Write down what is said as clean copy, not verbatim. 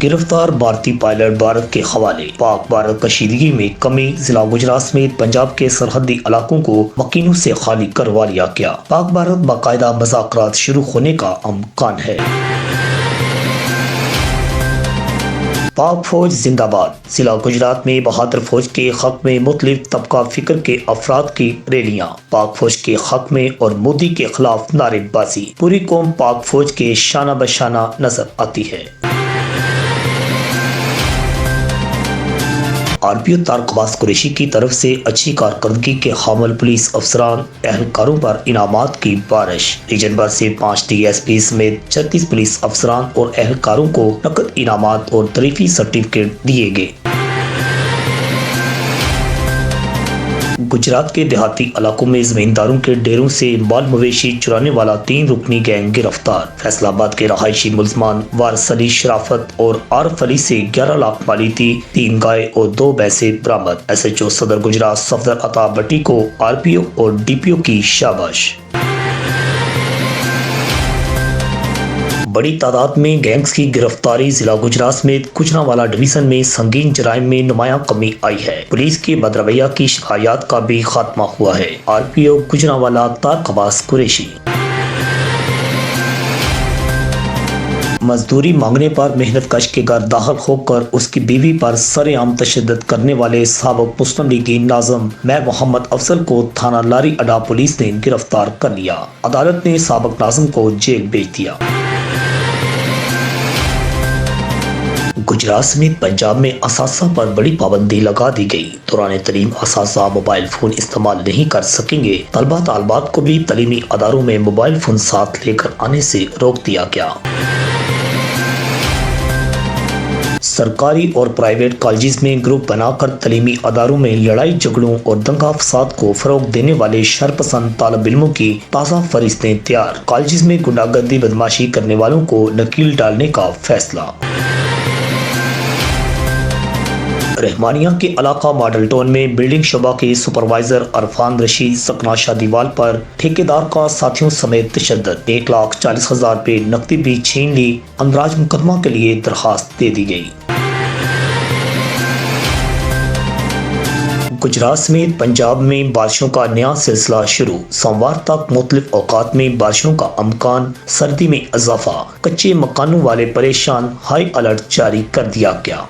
गिरफ्तार भारतीय पायलट भारत के हवाले। पाक भारत कशीदगी में कमी, जिला गुजरात समेत पंजाब के सरहदी इलाकों को मकीनों से खाली करवा लिया गया। पाक भारत बाकायदा मुज़ाकरात शुरू होने का अमकान है। पाक फौज जिंदाबाद। जिला गुजरात में बहादुर फौज के हक में मुख्तलिफ तबका फिक्र के अफराद की रैलियां। पाक फौज के हक में और मोदी के खिलाफ नारेबाजी। पूरी कौम पाक फौज के शाना बशाना नजर आती है। आरपीओ तारिक अब्बास कुरैशी की तरफ से अच्छी कारकर्दगी के हामिल पुलिस अफसरान एहलकारों पर इनामात की बारिश। रीजन भर से 5 DSP समेत 36 पुलिस अफसरान और एहलकारों को नकद इनामात और तरीफी सर्टिफिकेट दिए गए। गुजरात के देहाती इलाकों में जमींदारों के डेरों से माल मवेशी चुराने वाला 3 रुकनी गैंग गिरफ्तार। फैसलाबाद के रहायशी मुलजमान वारिस अली शराफत और आरफ अली से 11 लाख माली थी, 3 गाय और 2 भैंसे बरामद। SHO सदर गुजरात सफदर अता भट्टी को RPO और DPO की शाबाश। बड़ी तादाद में गैंग्स की गिरफ्तारी। जिला गुजरात समेत गुजरांवाला डिवीजन में संगीन जराइम में नुमायां कमी आई है। पुलिस के बदरवैया की शिकायत का भी खात्मा हुआ है। RPO गुजरांवाला तारिक अब्बास कुरैशी। मजदूरी मांगने पर मेहनत कश के घर दाखिल होकर उसकी बीवी पर सरेआम तशद्दुद करने वाले साबिक मुस्लिम लीगी नाज़िम मैं मोहम्मद अफजल को थाना लारी अड्डा पुलिस ने गिरफ्तार कर लिया। अदालत ने साबिक नाज़िम को जेल भेज दिया। गुजरात समेत पंजाब में असासा पर बड़ी पाबंदी लगा दी गई। दौरान तलीम असासा मोबाइल फोन इस्तेमाल नहीं कर सकेंगे। तलबा तालबात को भी तलीमी अदारों में मोबाइल फोन साथ लेकर आने से रोक दिया गया। सरकारी और प्राइवेट कॉलेजेस में ग्रुप बनाकर तलीमी अदारों में लड़ाई झगड़ों और दंगा फसाद को फरोग देने वाले शरपसंद तालिब इल्मों की ताज़ा फहरिस्तें तैयार। कॉलेजेस में गुंडागर्दी बदमाशी करने वालों को नकील डालने का फैसला। रहमानिया के इलाका मॉडल टाउन में बिल्डिंग शोबा के सुपरवाइजर अरफान रशीद सकनाशा दीवार पर ठेकेदार का साथियों समेत तशद्दुद। 1,40,000 रुपए नकदी भी छीन ली। अंदराज मुकदमा के लिए दरखास्त दे दी गई। गुजरात समेत पंजाब में बारिशों का नया सिलसिला शुरू। सोमवार तक मुख्तलिफ औकात में बारिशों का अमकान। सर्दी में इजाफा। कच्चे मकानों वाले परेशान। हाई अलर्ट जारी कर दिया गया।